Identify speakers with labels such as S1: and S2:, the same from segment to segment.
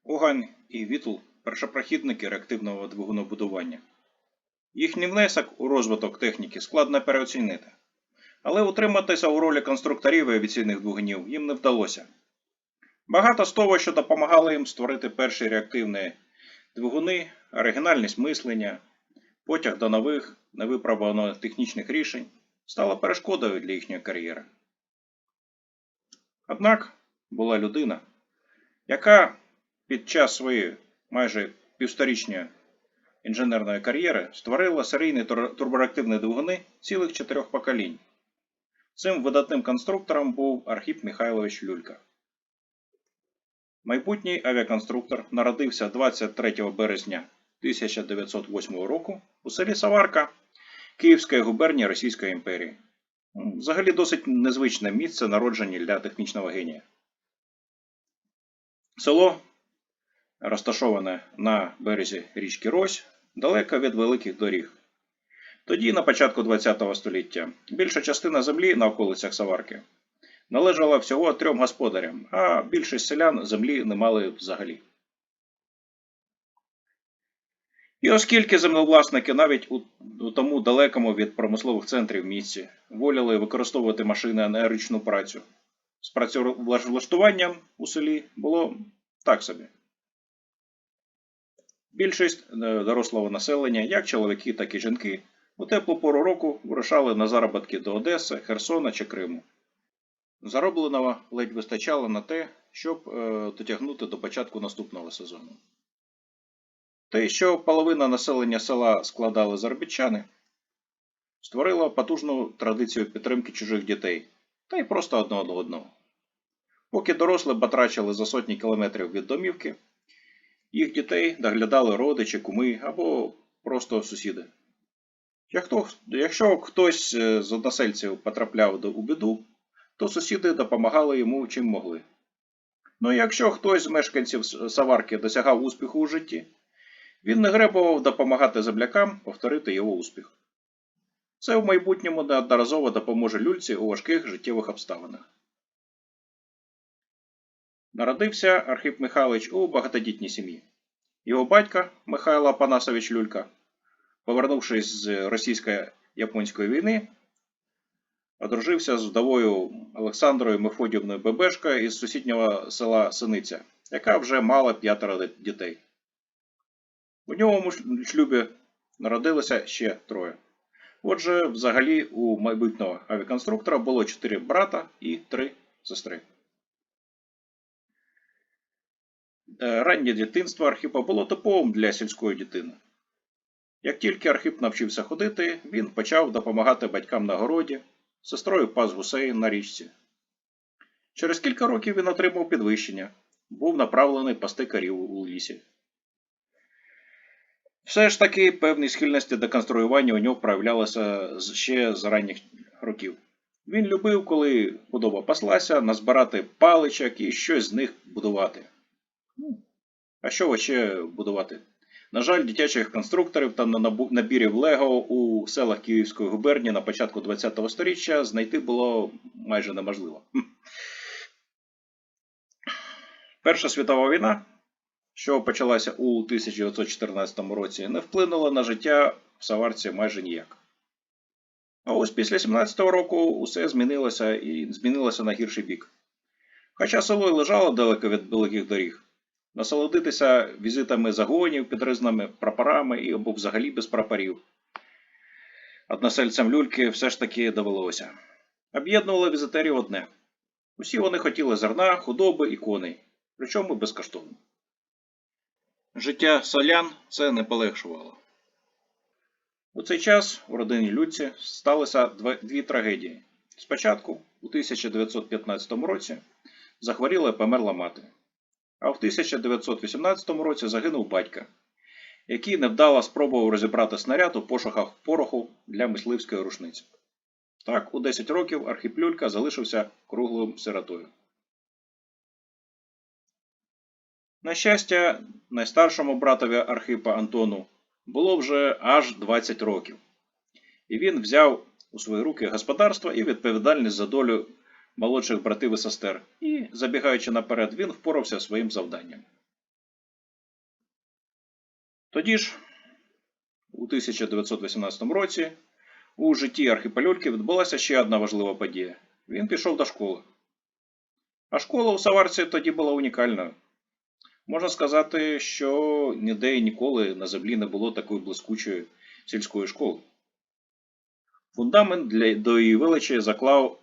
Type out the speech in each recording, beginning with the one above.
S1: Огань і Вітл – першопрохідники реактивного двигунобудування. Їхній внесок у розвиток техніки складно переоцінити. Але утриматися у ролі конструкторів і авіаційних двигунів їм не вдалося. Багато з того, що допомагало їм створити перші реактивні двигуни, оригінальність мислення, потяг до нових, невипробуваних технічних рішень, стало перешкодою для їхньої кар'єри. Однак була людина, яка під час своєї майже півсторічної інженерної кар'єри створила серійні турбореактивні двигуни цілих 4 поколінь. Цим видатним конструктором був Архип Михайлович Люлька. Майбутній авіаконструктор народився 23 березня 1908 року у селі Саварка Київської губернії Російської імперії. Взагалі досить незвичне місце народження для технічного генія. Село розташоване на березі річки Рось, далеко від великих доріг. Тоді, на початку ХХ століття, більша частина землі на околицях Саварки належала всього 3 господарям, а більшість селян землі не мали взагалі. І оскільки землевласники навіть у тому далекому від промислових центрів місці воліли використовувати машини на ручну працю, з працевлаштуванням у селі було так собі. Більшість дорослого населення, як чоловіки, так і жінки, у теплу пору року вирушали на заробітки до Одеси, Херсона чи Криму. Заробленого ледь вистачало на те, щоб дотягнути до початку наступного сезону. Те, що половина населення села складали заробітчани, створило потужну традицію підтримки чужих дітей, та й просто одного до одного. Поки дорослі батрачили за сотні кілометрів від домівки, їх дітей доглядали родичі, куми або просто сусіди. Якщо хтось з односельців потрапляв у біду, то сусіди допомагали йому чим могли. Ну і якщо хтось з мешканців Саварки досягав успіху у житті, він не гребував допомагати землякам повторити його успіх. Це в майбутньому неодноразово допоможе люльці у важких життєвих обставинах. Народився Архип Михайлович у багатодітній сім'ї. Його батько Михайло Апанасович Люлька, повернувшись з російсько-японської війни, одружився з вдовою Олександрою Мефодіївною Бебешко із сусіднього села Синиця, яка вже мала 5 дітей. У ньому шлюбі народилося ще 3. Отже, взагалі у майбутнього авіаконструктора було 4 брата і 3 сестри. Раннє дитинство Архипа було типовим для сільської дитини. Як тільки Архип навчився ходити, він почав допомагати батькам на городі, сестрою пас гусей на річці. Через кілька років він отримав підвищення, був направлений пасти корів у лісі. Все ж таки певні схильності до конструювання у нього проявлялися ще з ранніх років. Він любив, коли худоба паслася, назбирати паличок і щось з них будувати. А що ще будувати? На жаль, дитячих конструкторів та набірів Лего у селах Київської губернії на початку ХХ століття знайти було майже неможливо. Перша світова війна, що почалася у 1914 році, не вплинула на життя в Саварці майже ніяк. А ось після 17-го року усе змінилося і змінилося на гірший бік. Хоча село й лежало далеко від великих доріг, насолодитися візитами загонів під різними прапорами або взагалі без прапорів односельцям люльки все ж таки довелося. Об'єднувало візитерів одне. Усі вони хотіли зерна, худоби і коней, причому безкоштовно. Життя селян це не полегшувало. У цей час у родині Люльці сталися 2 трагедії. Спочатку, у 1915 році, захворіла і померла мати. А в 1918 році загинув батько, який невдало спробував розібрати снаряд у пошуках пороху для мисливської рушниці. Так, у 10 років Архип Люлька залишився круглим сиротою. На щастя, найстаршому братові Архипа Антону було вже аж 20 років. І він взяв у свої руки господарство і відповідальність за долю молодших братів і сестер. І, забігаючи наперед, він впорався своїм завданням. Тоді ж, у 1918 році, у житті Архипа Люльки відбулася ще одна важлива подія. Він пішов до школи. А школа у Саварці тоді була унікальною. Можна сказати, що ніде і ніколи на землі не було такої блискучої сільської школи. Фундамент до її величі заклав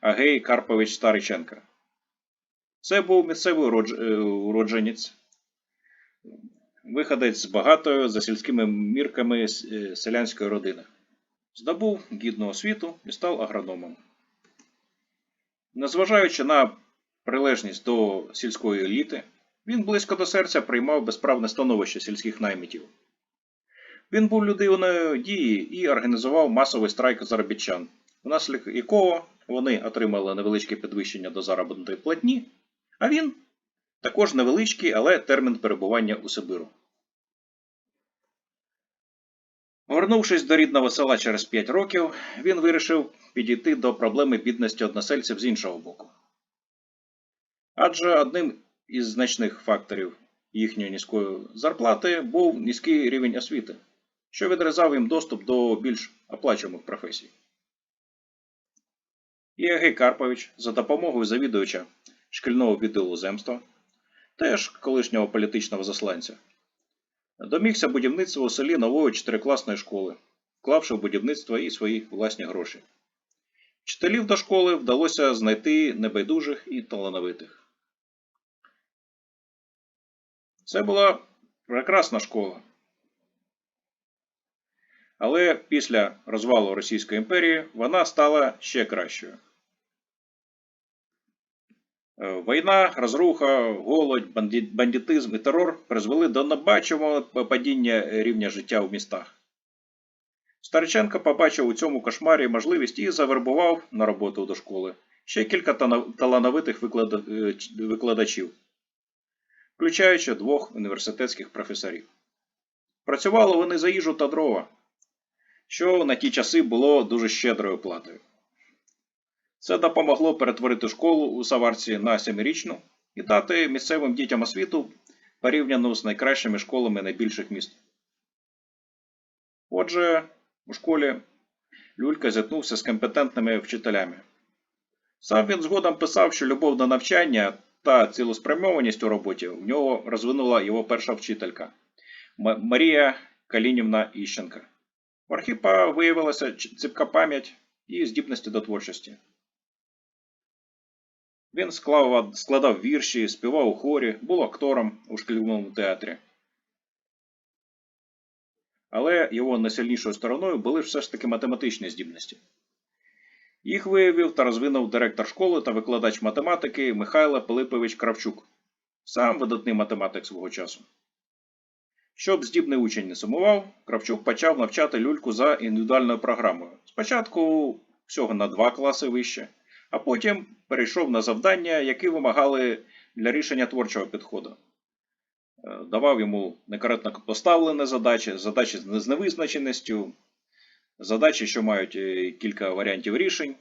S1: Агей Карпович Стариченко. Це був місцевий уродженець, виходець з багатої за сільськими мірками селянської родини. Здобув гідну освіту і став агрономом. Незважаючи на прилежність до сільської еліти, він близько до серця приймав безправне становище сільських наймитів. Він був людиною дії і організував масовий страйк заробітчан, внаслідок якого вони отримали невеличке підвищення до заробітної платні, а він також невеличкий, але термін перебування у Сибиру. Повернувшись до рідного села через 5 років, він вирішив підійти до проблеми бідності односельців з іншого боку. Адже одним із значних факторів їхньої низької зарплати був низький рівень освіти, що відрізав їм доступ до більш оплачуваних професій. І Агей Карпович за допомогою завідувача шкільного відділу земства, теж колишнього політичного засланця, домігся будівництва у селі нової 4-класної школи, вклавши в будівництво і свої власні гроші. Вчителів до школи вдалося знайти небайдужих і талановитих. Це була прекрасна школа. Але після розвалу Російської імперії вона стала ще кращою. Війна, розруха, голод, бандитизм і терор призвели до небаченого падіння рівня життя у містах. Стариченко побачив у цьому кошмарі можливість і завербував на роботу до школи ще кілька талановитих викладачів, включаючи 2 університетських професорів. Працювали вони за їжу та дрова, що на ті часи було дуже щедрою платою. Це допомогло перетворити школу у Саварці на 7-річну і дати місцевим дітям освіту, порівняну з найкращими школами найбільших міст. Отже, у школі Люлька зіткнувся з компетентними вчителями. Сам він згодом писав, що любов до навчання та цілеспрямованість у роботі в нього розвинула його перша вчителька Марія Калінівна Іщенка. У Архипа виявилася ціпка пам'ять і здібності до творчості. Він складав вірші, співав у хорі, був актором у шкільному театрі. Але його найсильнішою стороною були все ж таки математичні здібності. Їх виявив та розвинув директор школи та викладач математики Михайло Пилипович Кравчук, сам видатний математик свого часу. Щоб здібний учень не сумував, Кравчук почав навчати Люльку за індивідуальною програмою. Спочатку всього на 2 класи вище, а потім перейшов на завдання, які вимагали для рішення творчого підходу. Давав йому некоректно поставлені задачі, задачі з невизначеністю, задачі, що мають кілька варіантів рішень.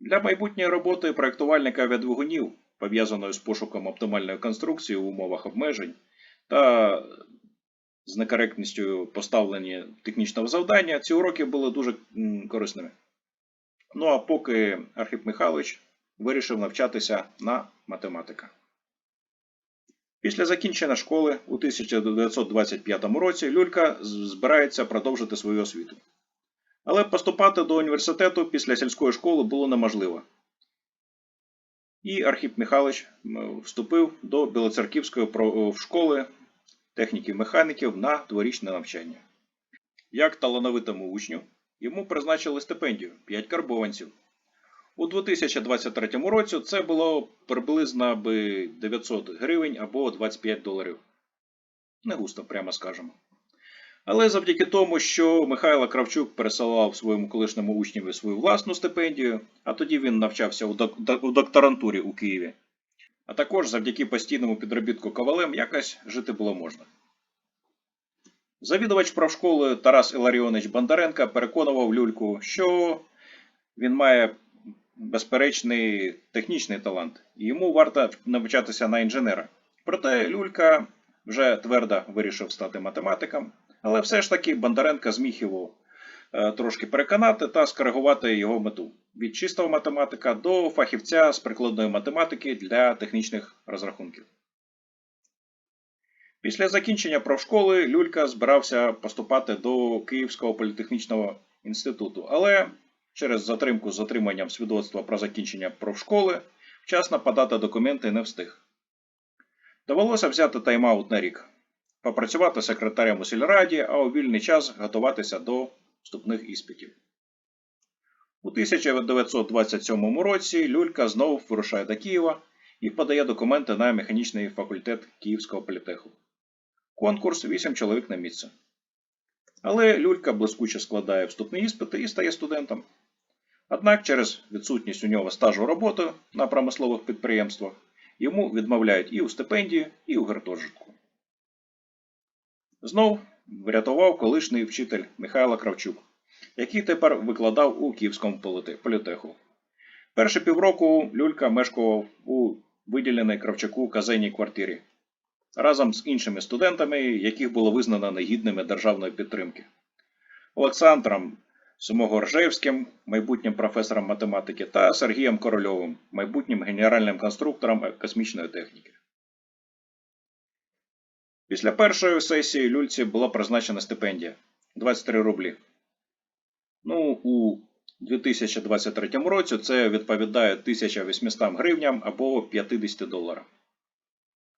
S1: Для майбутньої роботи проєктувальника авіадвигунів, пов'язаної з пошуком оптимальної конструкції в умовах обмежень та з некоректністю поставлення технічного завдання, ці уроки були дуже корисними. Ну а поки Архип Михайлович вирішив навчатися на математика. Після закінчення школи у 1925 році Люлька збирається продовжити свою освіту. Але поступати до університету після сільської школи було неможливо. І Архип Михайлович вступив до Білоцерківської школи техніків-механіків на 2-річне навчання. Як талановитому учню, йому призначили стипендію – 5 карбованців. У 2023 році це було приблизно 900 гривень або $25. Не густо, прямо скажемо. Але завдяки тому, що Михайло Кравчук пересилав своєму колишньому учневі свою власну стипендію, а тоді він навчався у докторантурі у Києві, а також завдяки постійному підробітку ковалем якось жити було можна. Завідувач правшколи Тарас Іларіонович Бондаренко переконував Люльку, що він має безперечний технічний талант, і йому варто навчатися на інженера. Проте Люлька вже твердо вирішив стати математиком, але все ж таки Бондаренко зміг його трошки переконати та скоригувати його мету від чистого математика до фахівця з прикладної математики для технічних розрахунків. Після закінчення профшколи Люлька збирався поступати до Київського політехнічного інституту, але через затримку з отриманням свідоцтва про закінчення профшколи вчасно подати документи не встиг. Довелося взяти тайм-аут на рік, попрацювати секретарем у сільраді, а у вільний час готуватися до вступних іспитів. У 1927 році Люлька знову вирушає до Києва і подає документи на механічний факультет Київського політеху. Конкурс 8 чоловік на місце. Але Люлька блискуче складає вступні іспити і стає студентом. Однак через відсутність у нього стажу роботи на промислових підприємствах йому відмовляють і у стипендії, і у гуртожитку. Знов врятував колишній вчитель Михайло Кравчук, який тепер викладав у Київському політеху. Перші півроку Люлька мешкав у виділеній Кравчуку казенній квартирі разом з іншими студентами, яких було визнано негідними державної підтримки. Олександром Сумогоржевським, майбутнім професором математики, та Сергієм Корольовим, майбутнім генеральним конструктором космічної техніки. Після першої сесії Люльці була призначена стипендія – 23 рублі. У 2023 році це відповідає 1800 гривням або 50 доларам.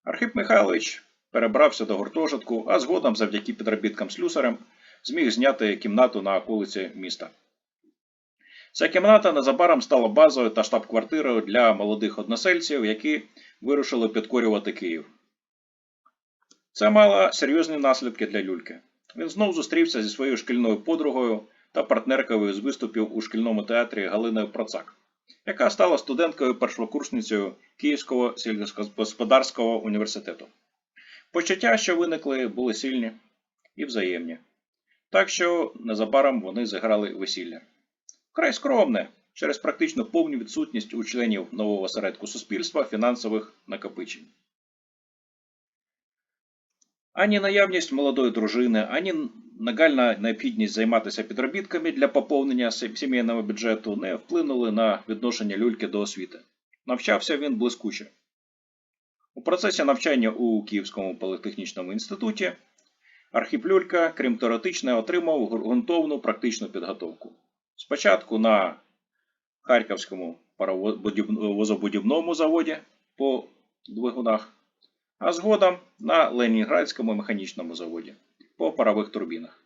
S1: Архип Михайлович перебрався до гуртожитку, а згодом завдяки підробіткам слюсарем зміг зняти кімнату на околиці міста. Ця кімната незабаром стала базою та штаб-квартирою для молодих односельців, які вирушили підкорювати Київ. Це мало серйозні наслідки для Люльки. Він знов зустрівся зі своєю шкільною подругою та партнеркою з виступів у шкільному театрі Галиною Процак, яка стала студенткою-першокурсницею Київського сільськогосподарського університету. Почуття, що виникли, були сильні і взаємні. Так що незабаром вони зіграли весілля. Вкрай скромне, через практично повну відсутність у членів нового осередку суспільства фінансових накопичень. Ані наявність молодої дружини, ані нагальна необхідність займатися підробітками для поповнення сімейного бюджету не вплинули на відношення Люльки до освіти. Навчався він блискуче. У процесі навчання у Київському політехнічному інституті Архип Люлька, крім теоретичної, отримав ґрунтовну практичну підготовку. Спочатку на Харківському паровозобудівному заводі по двигунах, а згодом на Ленінградському механічному заводі по парових турбінах.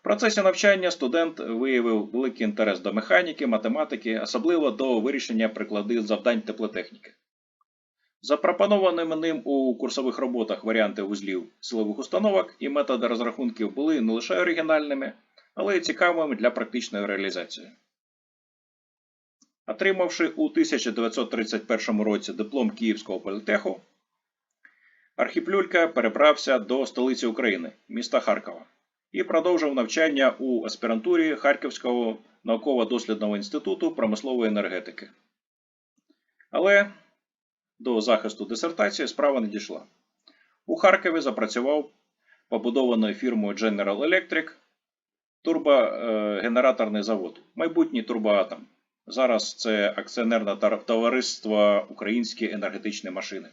S1: В процесі навчання студент виявив великий інтерес до механіки, математики, особливо до вирішення прикладних завдань теплотехніки. Запропонованими ним у курсових роботах варіанти вузлів силових установок і методи розрахунків були не лише оригінальними, але й цікавими для практичної реалізації. Отримавши у 1931 році диплом Київського політеху, Архип Люлька перебрався до столиці України, міста Харкова, і продовжив навчання у аспірантурі Харківського науково-дослідного інституту промислової енергетики. Але до захисту дисертації справа не дійшла. У Харкові запрацював побудованою фірмою General Electric турбогенераторний завод, майбутній Турбоатом. Зараз це акціонерне товариство «Українські енергетичні машини».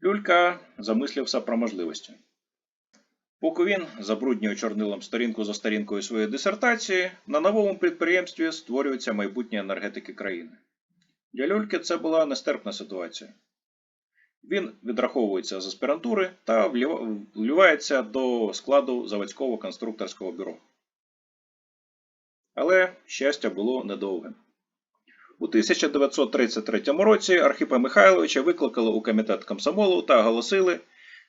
S1: Люлька замислився про можливості. Поки він забруднює чорнилом сторінку за сторінкою своєї дисертації, на новому підприємстві створюється майбутнє енергетики країни. Для Люльки це була нестерпна ситуація. Він відраховується з аспірантури та вливається до складу заводського конструкторського бюро. Але щастя було недовгим. У 1933 році Архипа Михайловича викликали у комітет комсомолу та оголосили,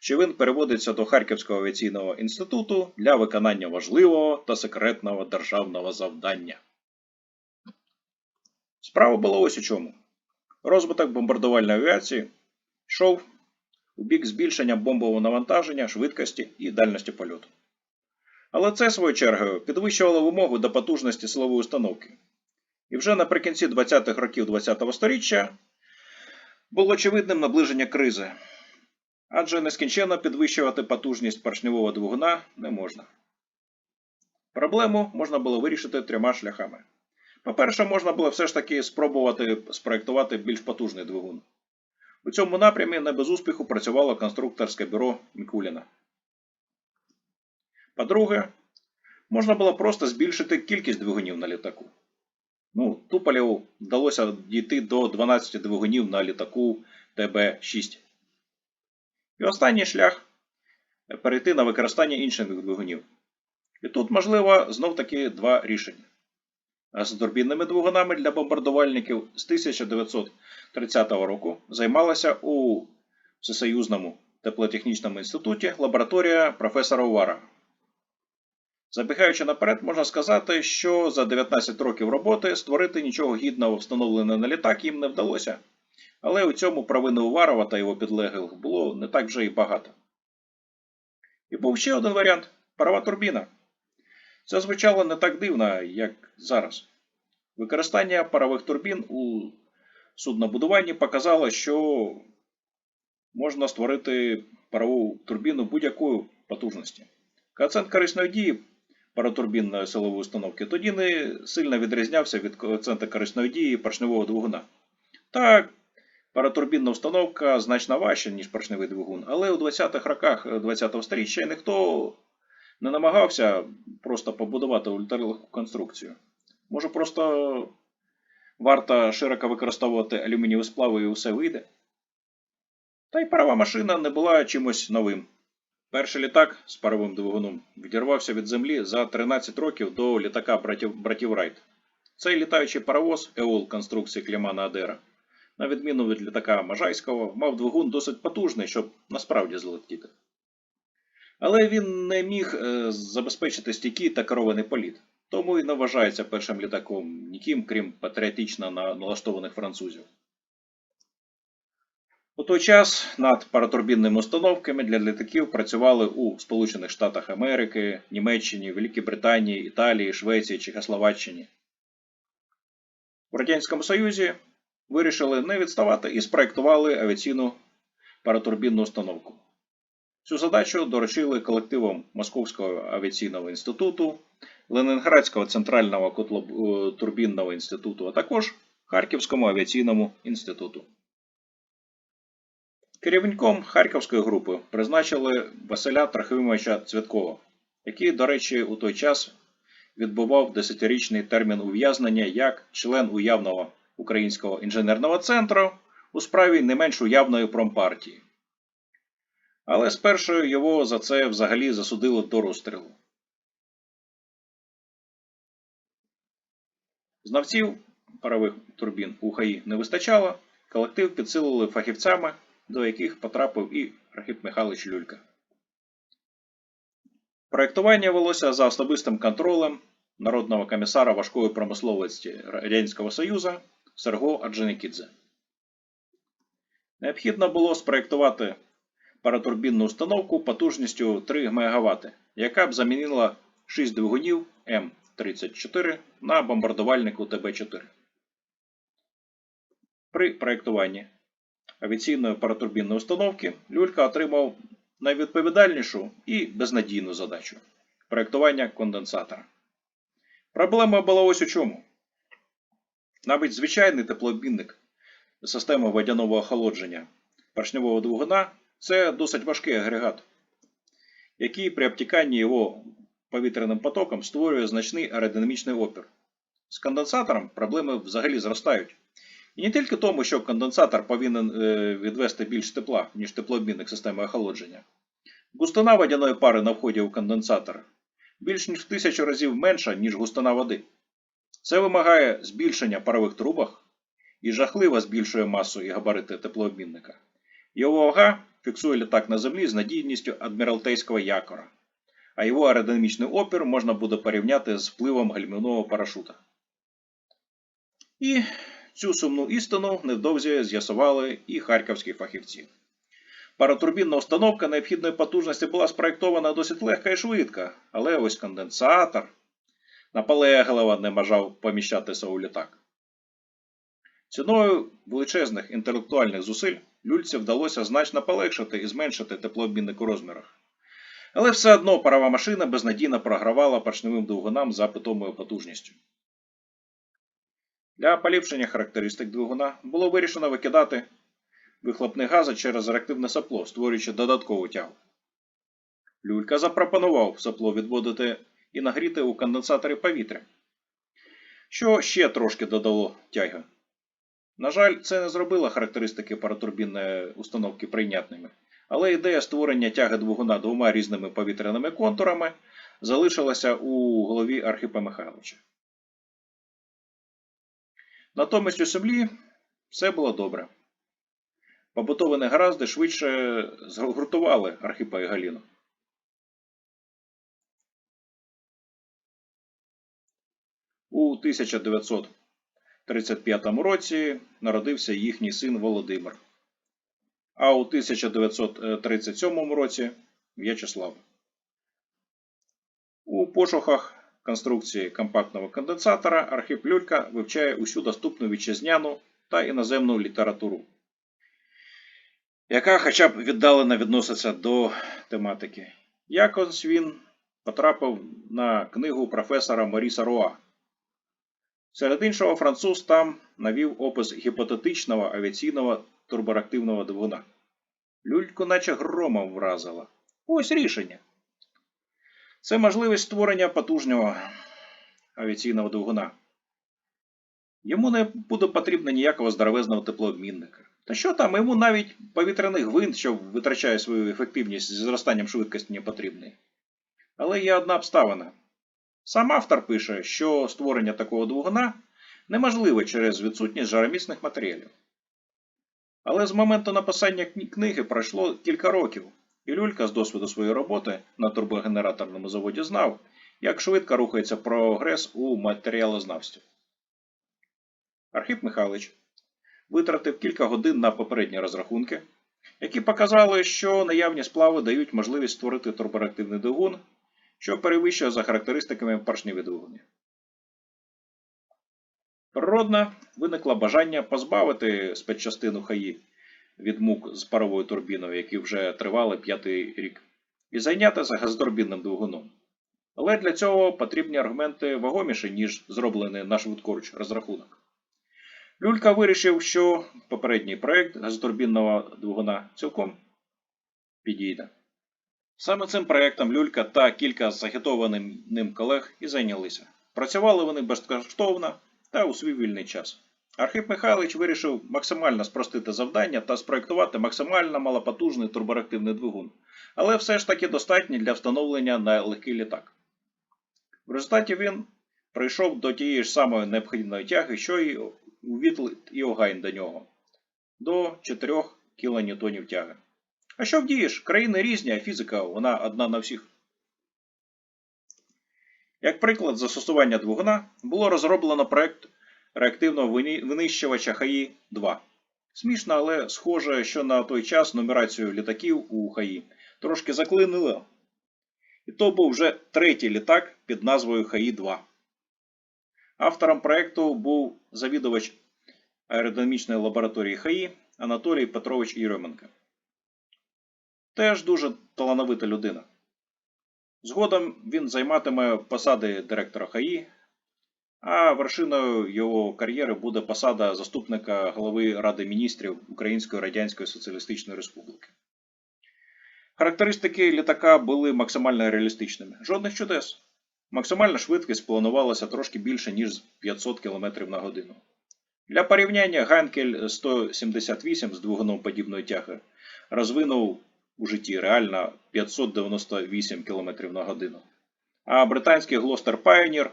S1: що він переводиться до Харківського авіаційного інституту для виконання важливого та секретного державного завдання. Справа була ось у чому. Розвиток бомбардувальної авіації йшов у бік збільшення бомбового навантаження, швидкості і дальності польоту. Але це, своєю чергою, підвищувало вимогу до потужності силової установки. І вже наприкінці 20-х років ХХ століття було очевидним наближення кризи. адже нескінченно підвищувати потужність поршневого двигуна не можна. Проблему можна було вирішити трьома шляхами. По-перше, можна було все ж таки спробувати спроєктувати більш потужний двигун. У цьому напрямі не без успіху працювало конструкторське бюро Мікуліна. По-друге, можна було просто збільшити кількість двигунів на літаку. Туполєву вдалося дійти до 12 двигунів на літаку ТБ-6. І останній шлях – перейти на використання інших двигунів. І тут можливо знов-таки два рішення. З турбінними двигунами для бомбардувальників з 1930 року займалася у Всесоюзному теплотехнічному інституті лабораторія професора Увара. Забігаючи наперед, можна сказати, що за 19 років роботи створити нічого гідного встановленого на літак їм не вдалося. Але у цьому провини Уварова та його підлеглих було не так вже і багато. І був ще один варіант – парова турбіна. Це звучало не так дивно, як зараз. Використання парових турбін у суднобудуванні показало, що можна створити парову турбіну будь-якої потужності. Коефіцієнт корисної дії паротурбінної силової установки тоді не сильно відрізнявся від коефіцієнта корисної дії поршневого двигуна. Так, паротурбінна установка значно важча, ніж поршневий двигун, але у 20-х роках 20-го сторіччя ніхто не намагався просто побудувати ультралегку конструкцію. Може просто варто широко використовувати алюмінієві сплави і усе вийде? Та й парова машина не була чимось новим. Перший літак з паровим двигуном відірвався від землі за 13 років до літака братів Райт. Цей літаючий паровоз Еол конструкції Клемана Адера, на відміну від літака Можайського, мав двигун досить потужний, щоб насправді злетіти. Але він не міг забезпечити стійкий та керований політ, тому і не вважається першим літаком ніким, крім патріотично налаштованих французів. У той час над паротурбінними установками для літаків працювали у Сполучених Штатах Америки, Німеччині, Великій Британії, Італії, Швеції, Чехословаччині. У Радянському Союзі вирішили не відставати і спроєктували авіаційну паротурбінну установку. Цю задачу доручили колективам Московського авіаційного інституту, Ленінградського центрального котлотурбінного інституту, а також Харківському авіаційному інституту. Керівником Харківської групи призначили Василя Трохимовича Цвєткова, який, до речі, у той час відбував 10-річний термін ув'язнення як член уявного Українського інженерного центру у справі не менш уявної промпартії. Але спершу його за це взагалі засудили до розстрілу. Знавців парових турбін у ХАІ не вистачало, колектив підсилили фахівцями, до яких потрапив і Архип Михайлович Люлька. Проєктування велося за особистим контролем народного комісара важкої промисловості Радянського Союзу Серго Орджонікідзе. Необхідно було спроєктувати паротурбінну установку потужністю 3 МВт, яка б замінила 6 двигунів М-34 на бомбардувальнику ТБ-4. При проєктуванні авіаційної паротурбінної установки Люлька отримав найвідповідальнішу і безнадійну задачу – проєктування конденсатора. Проблема була ось у чому. Навіть звичайний теплообмінник системи водяного охолодження поршневого двигуна – це досить важкий агрегат, який при обтіканні його повітряним потоком створює значний аеродинамічний опір. З конденсатором проблеми взагалі зростають. І не тільки тому, що конденсатор повинен відвести більш тепла, ніж теплообмінник системи охолодження. Густина водяної пари на вході у конденсатор більш ніж в 1000 разів менша, ніж густина води. Це вимагає збільшення парових трубок і жахливо збільшує масу і габарити теплообмінника. Його вага фіксує літак на землі з надійністю адміралтейського якора, а його аеродинамічний опір можна буде порівняти з впливом гальмівного парашута. І цю сумну істину невдовзі з'ясували і харківські фахівці. Паротурбінна установка необхідної потужності була спроєктована досить легко і швидко, але ось конденсатор наполегливо не бажав поміщатися у літак. Ціною величезних інтелектуальних зусиль люльці вдалося значно полегшити і зменшити теплообмінник у розмірах. Але все одно парова машина безнадійно програвала поршневим двигунам за питомою потужністю. Для поліпшення характеристик двигуна було вирішено викидати вихлопні гази через реактивне сопло, створюючи додаткову тягу. Люлька запропонував сопло відводити і нагріти у конденсаторі повітря, що ще трошки додало тяги. На жаль, це не зробило характеристики паротурбінної установки прийнятними, але ідея створення тяги двигуна двома різними повітряними контурами залишилася у голові Архипа Михайловича. Натомість у землі все було добре. Побутові негаразди швидше згуртували Архипа і Галіну. У 1935 році народився їхній син Володимир, а у 1937 році В'ячеслав. У пошуках конструкції компактного конденсатора Архип Люлька вивчає усю доступну вітчизняну та іноземну літературу, яка хоча б віддалено відноситься до тематики. Якось він потрапив на книгу професора Моріса Руа. Серед іншого, француз там навів опис гіпотетичного авіаційного турбореактивного двигуна. Люльку наче громом вразило. Ось рішення. Це можливість створення потужного авіаційного двигуна. Йому не буде потрібно ніякого здоровезного теплообмінника. Та що там, йому навіть повітряний гвинт, що витрачає свою ефективність зі зростанням швидкості, не потрібний. Але є одна обставина. Сам автор пише, що створення такого двигуна неможливе через відсутність жароміцних матеріалів. Але з моменту написання книги пройшло кілька років, і Люлька з досвіду своєї роботи на турбогенераторному заводі знав, як швидко рухається прогрес у матеріалознавстві. Архип Михайлович витратив кілька годин на попередні розрахунки, які показали, що наявні сплави дають можливість створити турбореактивний двигун, що перевищує за характеристиками поршневі двигуни. Природно виникло бажання позбавити спецчастину ХАІ від мук з паровою турбіною, які вже тривали 5-й рік, і зайнятися газотурбінним двигуном. Але для цього потрібні аргументи вагоміші, ніж зроблений на швидкоруч розрахунок. Люлька вирішив, що попередній проєкт газотурбінного двигуна цілком підійде. Саме цим проєктом Люлька та кілька загітованих ним колег і зайнялися. Працювали вони безкоштовно та у свій вільний час. Архип Михайлович вирішив максимально спростити завдання та спроєктувати максимально малопотужний турбореактивний двигун, але все ж таки достатній для встановлення на легкий літак. В результаті він прийшов до тієї ж самої необхідної тяги, що і у відлит і огайн до нього – до 4 кН тяги. А що вдієш? Країни різні, а фізика вона одна на всіх. Як приклад застосування двигуна було розроблено проєкт реактивного винищувача ХАІ-2. Смішно, але схоже, що на той час нумерацію літаків у ХАІ трошки заклинило. І то був вже третій літак під назвою ХАІ-2. Автором проєкту був завідувач аеродинамічної лабораторії ХАІ Анатолій Петрович Єременко. Теж дуже талановита людина. Згодом він займатиме посади директора ХАІ, а вершиною його кар'єри буде посада заступника голови Ради міністрів Української Радянської Соціалістичної Республіки. Характеристики літака були максимально реалістичними. Жодних чудес. Максимальна швидкість планувалася трошки більше, ніж 500 км на годину. Для порівняння Ганкель 178 з двигуном подібної тяги розвинув у житті реально 598 км на годину, а британський Gloster Pioneer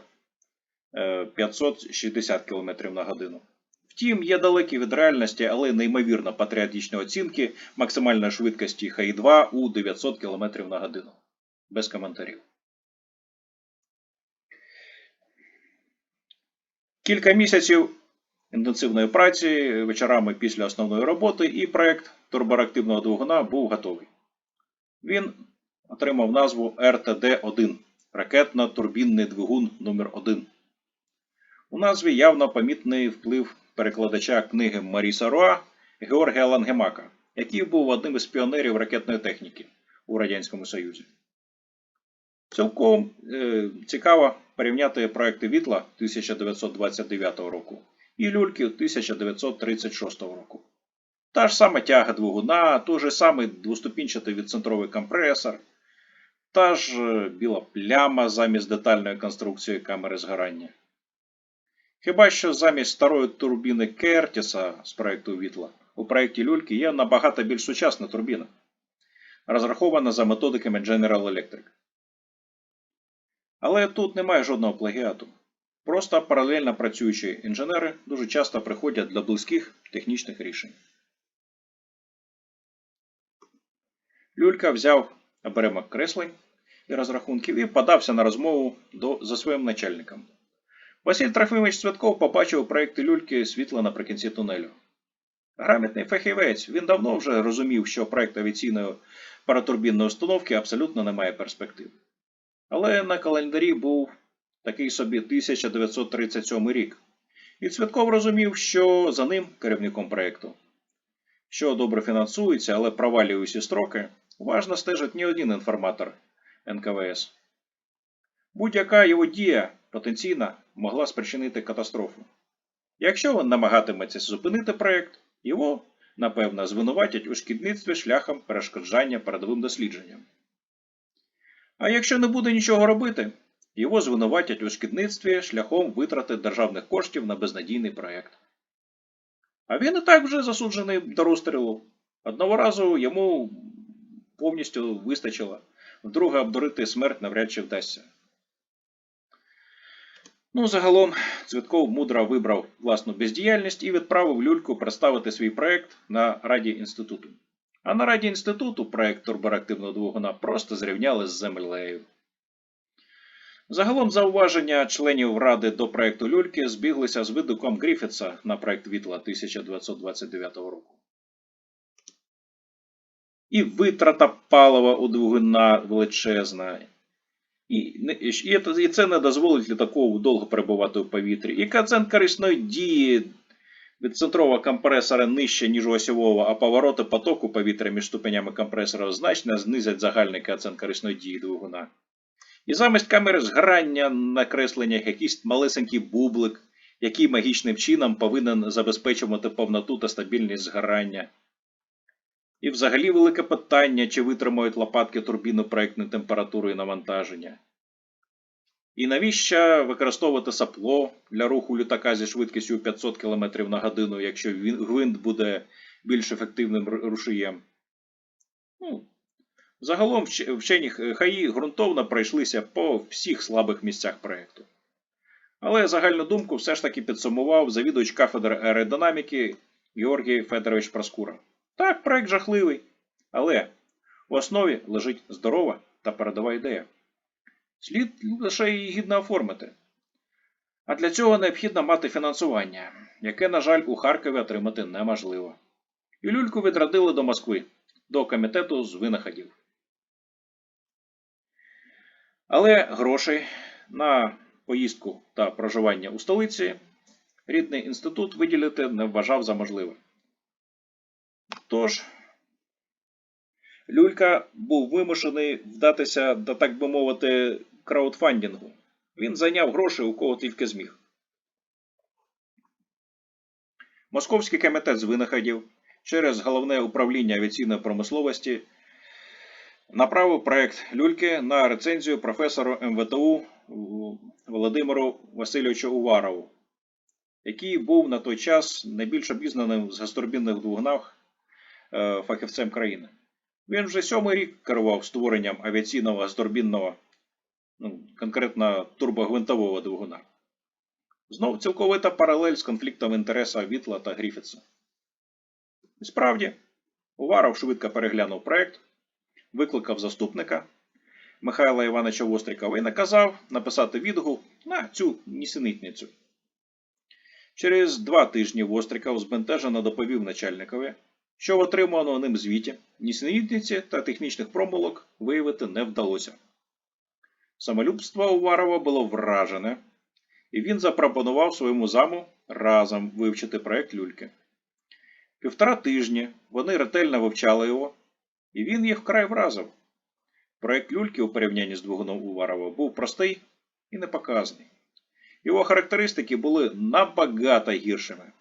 S1: 560 км на годину. Втім, є далекі від реальності, але неймовірно патріотичні оцінки максимальної швидкості ХАІ-2 у 900 км на годину. Без коментарів. Кілька місяців інтенсивної праці вечорами після основної роботи і проєкт турбореактивного двигуна був готовий. Він отримав назву РТД-1 – ракетно-турбінний двигун номер 1. У назві явно помітний вплив перекладача книги Моріса Руа Георгія Лангемака, який був одним із піонерів ракетної техніки у Радянському Союзі. Цілком цікаво порівняти проекти Вітла 1929 року і люльки 1936 року. Та ж сама тяга двигуна, той же самий двоступінчатий відцентровий компресор, та ж біла пляма замість детальної конструкції камери згорання. Хіба що замість старої турбіни Кертіса з проекту Вітла у проєкті люльки є набагато більш сучасна турбіна, розрахована за методиками General Electric. Але тут немає жодного плагіату. Просто паралельно працюючі інженери дуже часто приходять для близьких технічних рішень. Люлька взяв оберемок креслень і розрахунків і подався на розмову за своїм начальником. Василь Трофимович Цветков побачив у проєкті люльки світло наприкінці тунелю. Грамотний фахівець, він давно вже розумів, що проєкт авіаційної паратурбінної установки абсолютно не має перспектив. Але на календарі був такий собі 1937 рік. І Цветков розумів, що за ним, керівником проєкту, що добре фінансується, але провалює усі строки, уважно стежить не один інформатор НКВС. Будь-яка його дія потенційно могла спричинити катастрофу. Якщо він намагатиметься зупинити проєкт, його, напевно, звинуватять у шкідництві шляхом перешкоджання передовим дослідженням. А якщо не буде нічого робити, його звинуватять у шкідництві шляхом витрати державних коштів на безнадійний проєкт. А він і так вже засуджений до розстрілу. Одного разу йому повністю вистачило, вдруге обдурити смерть навряд чи вдасться. Загалом Цветков мудро вибрав власну бездіяльність і відправив люльку представити свій проєкт на Раді інституту. А на Раді інституту проєкт турбореактивного двигуна просто зрівняли з землею. Загалом зауваження членів Ради до проєкту люльки збіглися з видуком Гріфітса на проєкт Вітла 1929 року. І витрата палива у двигуна величезна. І це не дозволить літаку довго перебувати у повітрі. І коефіцієнт корисної дії від центрового компресора нижче, ніж у осьового, а повороти потоку повітря між ступенями компресора значно знизять загальний коефіцієнт корисної дії двигуна. І замість камери згорання на кресленнях якийсь малесенький бублик, який магічним чином повинен забезпечувати повноту та стабільність згорання. І взагалі велике питання, чи витримають лопатки турбіну проєктної температури і навантаження. І навіщо використовувати сапло для руху літака зі швидкістю 500 км на годину, якщо гвинт буде більш ефективним рушієм? Загалом вчені ХАІ ґрунтовно пройшлися по всіх слабих місцях проєкту. Але загальну думку все ж таки підсумував завідувач кафедри аеродинаміки Георгій Федорович Проскура. Так, проєкт жахливий, але в основі лежить здорова та передова ідея. Слід лише її гідно оформити. А для цього необхідно мати фінансування, яке, на жаль, у Харкові отримати неможливо. І люльку відрядили до Москви, до комітету з винаходів. Але грошей на поїздку та проживання у столиці рідний інститут виділити не вважав за можливе. Тож, люлька був вимушений вдатися до, так би мовити, краудфандингу. Він зайняв гроші у кого тільки зміг. Московський комітет з винаходів через Головне управління авіаційної промисловості направив проєкт люльки на рецензію професору МВТУ Володимиру Васильовичу Уварову, який був на той час найбільш обізнаним з газотурбінних двигунах фахівцем країни. Він вже 7-й рік керував створенням авіаційного газотурбінного, конкретно турбогвинтового двигуна. Знов цілковита паралель з конфліктом інтересу Вітла та Гріфітса. І справді, Уваров швидко переглянув проєкт, викликав заступника Михайла Івановича Вострікова і наказав написати відгук на цю нісенітницю. Через 2 тижні Востріков збентежено доповів начальникові, що в отриманому ним звіті нісенітниці та технічних помилок виявити не вдалося. Самолюбство Уварова було вражене, і він запропонував своєму заму разом вивчити проєкт люльки. 1,5 тижні вони ретельно вивчали його, і він їх вкрай вразив. Проект люльки у порівнянні з двигуном Уварова був простий і непоказний. Його характеристики були набагато гіршими.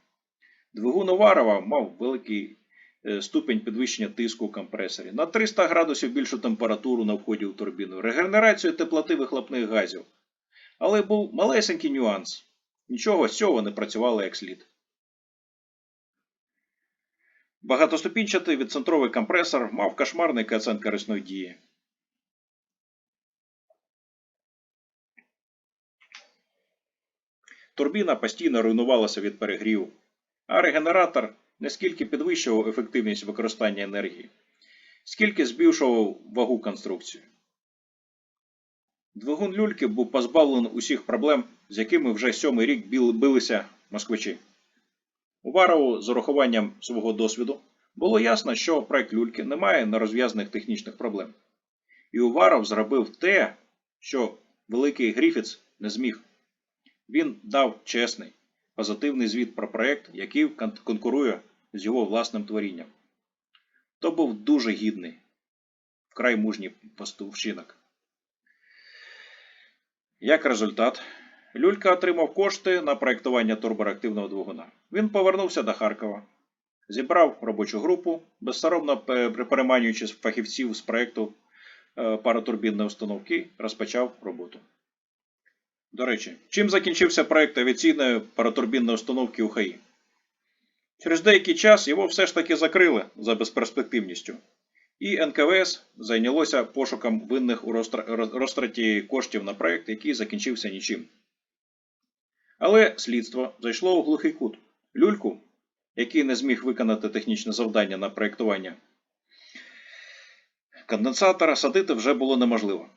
S1: Двигун Уварова мав великий ступінь підвищення тиску у компресорі, на 300 градусів більшу температуру на вході у турбіну, регенерацію теплоти вихлопних газів. Але був малесенький нюанс. Нічого з цього не працювало як слід. Багатоступінчатий відцентровий компресор мав кошмарний коефіцієнт корисної дії. Турбіна постійно руйнувалася від перегріву, а регенератор не скільки підвищував ефективність використання енергії, скільки збільшував вагу конструкції. Двигун люльки був позбавлений усіх проблем, з якими вже 7-й рік билися москвичі. Уварову з урахуванням свого досвіду було ясно, що проект люльки не має нерозв'язаних технічних проблем. І Уваров зробив те, що великий Гріфітс не зміг. Він дав чесний, позитивний звіт про проект, який конкурує з його власним творінням. То був дуже гідний, вкрай мужній вчинок. Як результат, Люлька отримав кошти на проєктування турбореактивного двигуна. Він повернувся до Харкова, зібрав робочу групу, безсоромно переманюючи фахівців з проєкту паротурбінної установки, розпочав роботу. До речі, чим закінчився проєкт авіаційної паротурбінної установки УХАІ? Через деякий час його все ж таки закрили за безперспективністю. І НКВС зайнялося пошуком винних у розтраті коштів на проєкт, який закінчився нічим. Але слідство зайшло у глухий кут. Люльку, який не зміг виконати технічне завдання на проєктування конденсатора, садити вже було неможливо.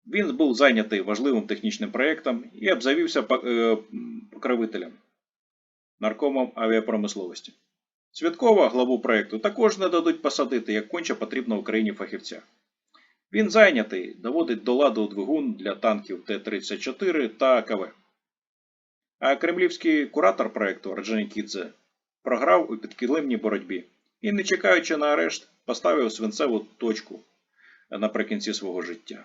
S1: Він був зайнятий важливим технічним проєктом і обзавівся покровителем, наркомом авіапромисловості. Свідкова, главу проєкту, також не дадуть посадити, як конче потрібно Україні фахівця. Він зайнятий, доводить до ладу двигун для танків Т-34 та КВ. А кремлівський куратор проєкту Орджонікідзе програв у підкилимній боротьбі і, не чекаючи на арешт, поставив свинцеву точку наприкінці свого життя.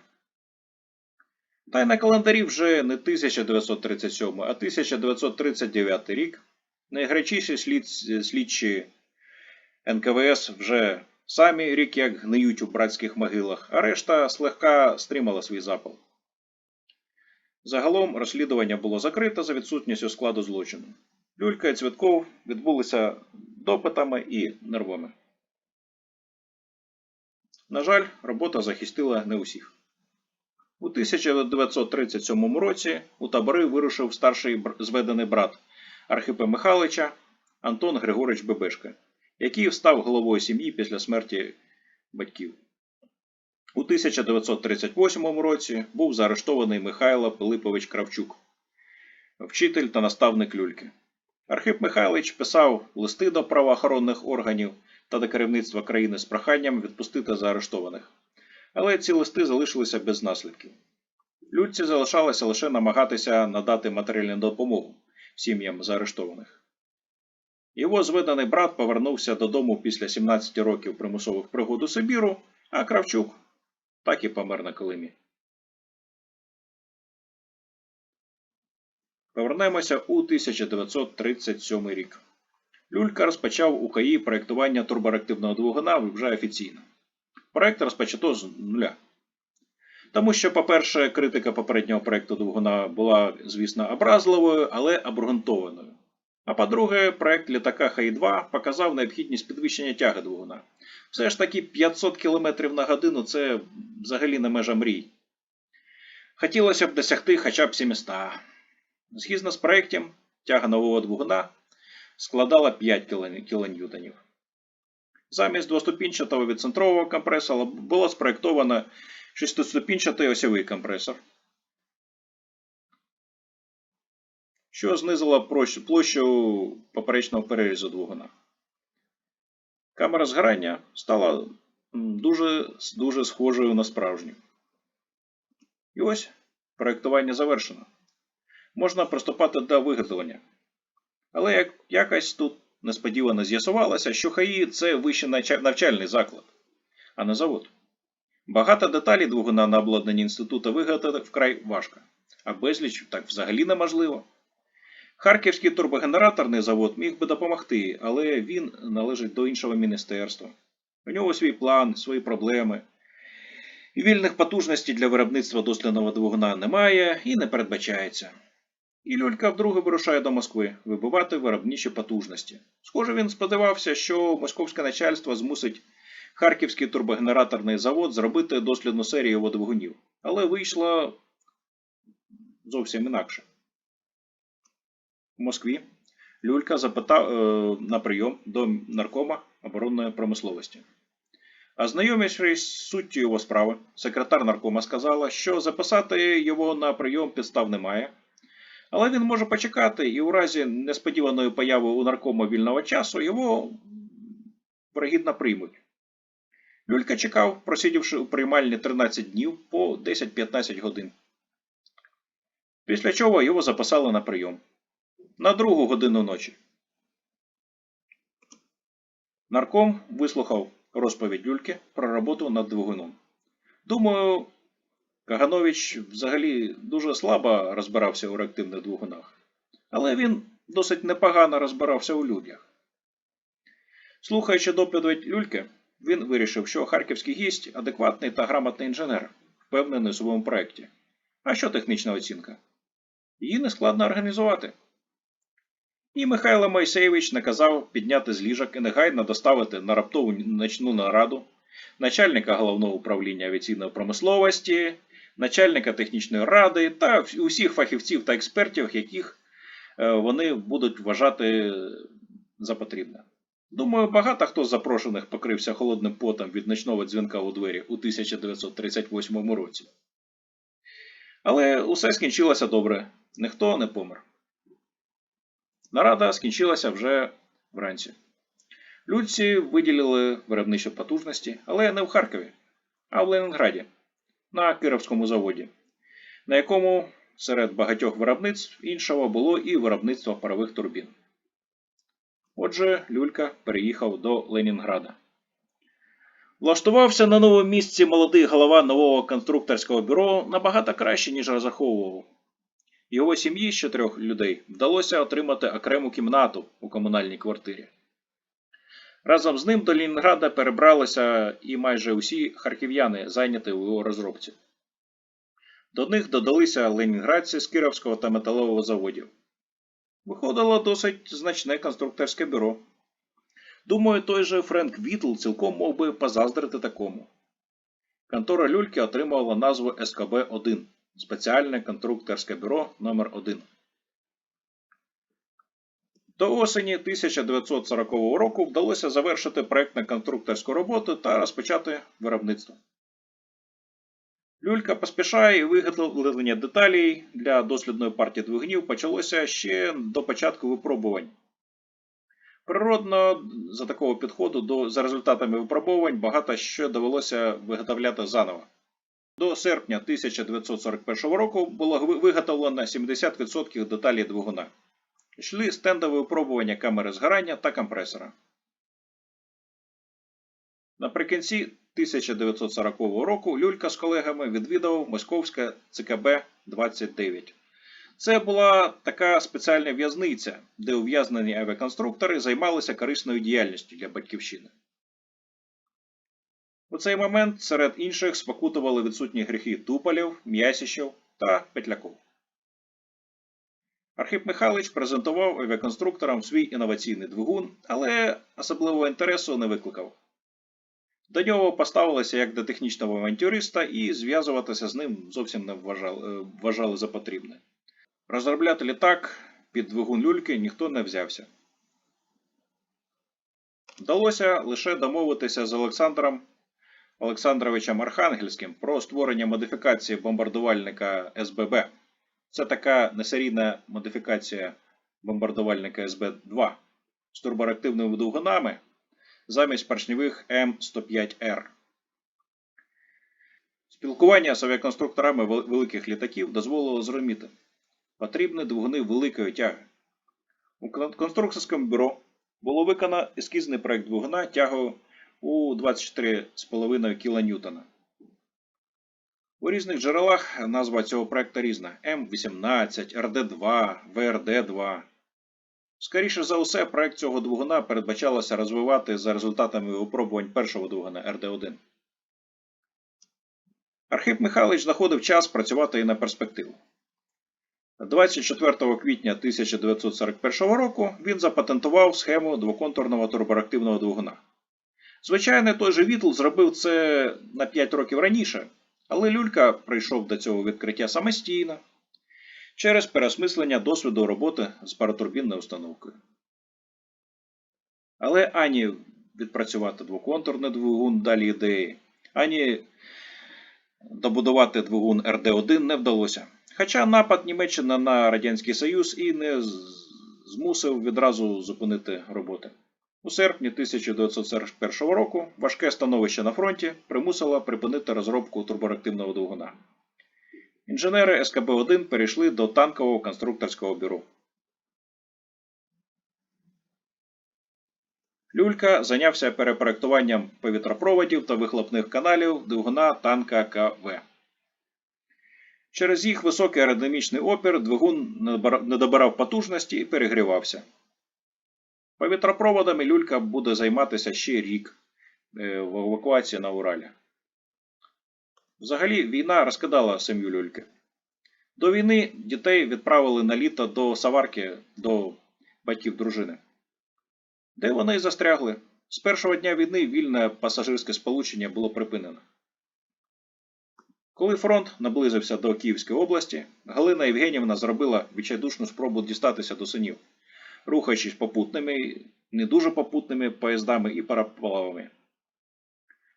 S1: Та й на календарі вже не 1937, а 1939 рік найгарячіші слідчі НКВС вже самі рік як гниють у братських могилах, а решта слегка стримала свій запал. Загалом розслідування було закрите за відсутністю складу злочину. Люлька і Цвітков відбулися допитами і нервами. На жаль, робота захистила не усіх. У 1937 році у табори вирушив старший зведений брат Архипа Михайловича Антон Григорович Бебешко, який став головою сім'ї після смерті батьків. У 1938 році був заарештований Михайло Пилипович Кравчук, вчитель та наставник люльки. Архип Михайлович писав листи до правоохоронних органів та до керівництва країни з проханням відпустити заарештованих. Але ці листи залишилися без наслідків. Люльці залишалося лише намагатися надати матеріальну допомогу сім'ям заарештованих. Його зведений брат повернувся додому після 17 років примусових пригод у Сибіру, а Кравчук так і помер на Колимі. Повернемося у 1937 рік. Люлька розпочав у КАІ проєктування турбореактивного двигуна вже офіційно. Проєкт розпочато з нуля. Тому що, по-перше, критика попереднього проєкту двигуна була, звісно, образливою, але обґрунтованою. А по-друге, проєкт літака Хай-2 показав необхідність підвищення тяги двигуна. Все ж таки 500 км на годину – це взагалі не межа мрій. Хотілося б досягти хоча б 700. Згідно з проєктом, тяга нового двигуна складала 5 кН. Замість двоступінчатого відцентрового компресора було спроєктовано шестиступінчатий осьовий компресор, що знизило площу поперечного перерізу двигуна. Камера згорання стала дуже схожою на справжню. І ось проєктування завершено. Можна приступати до виготовлення. Але якось тут несподівано з'ясувалося, що ХАІ – це вищий навчальний заклад, а не завод. Багато деталей двигуна на обладнанні інституту вигадати вкрай важко, а безліч так взагалі неможливо. Харківський турбогенераторний завод міг би допомогти, але він належить до іншого міністерства. У нього свій план, свої проблеми. І вільних потужностей для виробництва дослідного двигуна немає і не передбачається. І Люлька вдруге вирушає до Москви вибивати виробничі потужності. Схоже, він сподівався, що московське начальство змусить Харківський турбогенераторний завод зробити дослідну серію його двигунів. Але вийшло зовсім інакше. У Москві Люлька запитав на прийом до наркома оборонної промисловості. А знайомившись з суттю його справи, секретар наркома сказала, що записати його на прийом підстав немає, але він може почекати і у разі несподіваної появи у наркома вільного часу його вирогідно приймуть. Люлька чекав, просидівши у приймальні 13 днів по 10-15 годин. Після чого його записали на прийом. На 2 годину ночі. Нарком вислухав розповідь Люльки про роботу над двигуном. Думаю, Каганович взагалі дуже слабо розбирався у реактивних двигунах, але він досить непогано розбирався у людях. Слухаючи доповідь Люльки, він вирішив, що харківський гість – адекватний та грамотний інженер, впевнений у своєму проєкті. А що технічна оцінка? Її нескладно організувати. І Михайло Мойсеєвич наказав підняти з ліжок і негайно доставити на раптову ночну нараду начальника головного управління авіаційної промисловості, начальника технічної ради та усіх фахівців та експертів, яких вони будуть вважати за потрібне. Думаю, багато хто з запрошених покрився холодним потом від ночного дзвінка у двері у 1938 році. Але усе скінчилося добре, ніхто не помер. Нарада скінчилася вже вранці. Людці виділили виробничі потужності, але не в Харкові, а в Ленінграді, на Кировському заводі, на якому серед багатьох виробництв іншого було і виробництво парових турбін. Отже, Люлька переїхав до Ленінграда. Влаштувався на новому місці молодий голова нового конструкторського бюро набагато краще, ніж розраховував. Його сім'ї з 4 людей вдалося отримати окрему кімнату у комунальній квартирі. Разом з ним до Ленінграда перебралися і майже усі харків'яни, зайняті у його розробці. До них додалися ленінградці з Кировського та металового заводів. Виходило досить значне конструкторське бюро. Думаю, той же Френк Вітл цілком мог би позаздрити такому. Контора Люльки отримувала назву СКБ-1 – спеціальне конструкторське бюро номер 1. До осені 1940 року вдалося завершити проєктно-конструкторську роботу та розпочати виробництво. Люлька поспішає і виготовлення деталей для дослідної партії двигунів почалося ще до початку випробувань. Природно, за такого підходу за результатами випробувань багато що довелося виготовляти заново. До серпня 1941 року було виготовлено 70% деталей двигуна. Йшли стендові випробування камери згорання та компресора. Наприкінці 1940 року Люлька з колегами відвідав московське ЦКБ-29. Це була така спеціальна в'язниця, де ув'язнені авіаконструктори займалися корисною діяльністю для батьківщини. У цей момент серед інших спокутували відсутні гріхи Туполєв, М'ясічев та Петляков. Архип Михайлович презентував авіаконструкторам свій інноваційний двигун, але особливого інтересу не викликав. До нього поставилися як до технічного авантюриста і зв'язуватися з ним зовсім не вважали за потрібне. Розробляти літак під двигун Люльки ніхто не взявся. Вдалося лише домовитися з Олександром Олександровичем Архангельським про створення модифікації бомбардувальника СББ. Це така несерійна модифікація бомбардувальника СБ-2 з турбореактивними двигунами замість поршневих М105Р. Спілкування з авіаконструкторами великих літаків дозволило зрозуміти: потрібні двигуни великої тяги. У конструкторському бюро було виконано ескізний проект двигуна тягою у 24,5 кН. У різних джерелах назва цього проекту різна: М18, РД2, ВРД2. Скоріше за усе, проект цього двигуна передбачалося розвивати за результатами випробувань першого двигуна РД1. Архип Михайлович знаходив час працювати і на перспективу. 24 квітня 1941 року він запатентував схему двоконтурного турбореактивного двигуна. Звичайно, той же Вітл зробив це на 5 років раніше, але Люлька прийшов до цього відкриття самостійно, через переосмислення досвіду роботи з паротурбінною установкою. Але ані відпрацювати двоконтурний двигун далі ідеї, ані добудувати двигун РД1 не вдалося. Хоча напад Німеччини на Радянський Союз і не змусив відразу зупинити роботи. У серпні 1941 року важке становище на фронті примусило припинити розробку турбореактивного двигуна. Інженери СКБ-1 перейшли до танкового конструкторського бюро. Люлька зайнявся перепроектуванням повітропроводів та вихлопних каналів двигуна танка КВ. Через їх високий аеродинамічний опір двигун не добирав потужності і перегрівався. Повітропроводами Люлька буде займатися ще рік в евакуації на Уралі. Взагалі, війна розкидала сім'ю Люльки. До війни дітей відправили на літо до Саварки, до батьків дружини. Де вони й застрягли. З першого дня війни вільне пасажирське сполучення було припинено. Коли фронт наблизився до Київської області, Галина Євгенівна зробила відчайдушну спробу дістатися до синів, рухаючись попутними, не дуже попутними поїздами і пароплавами.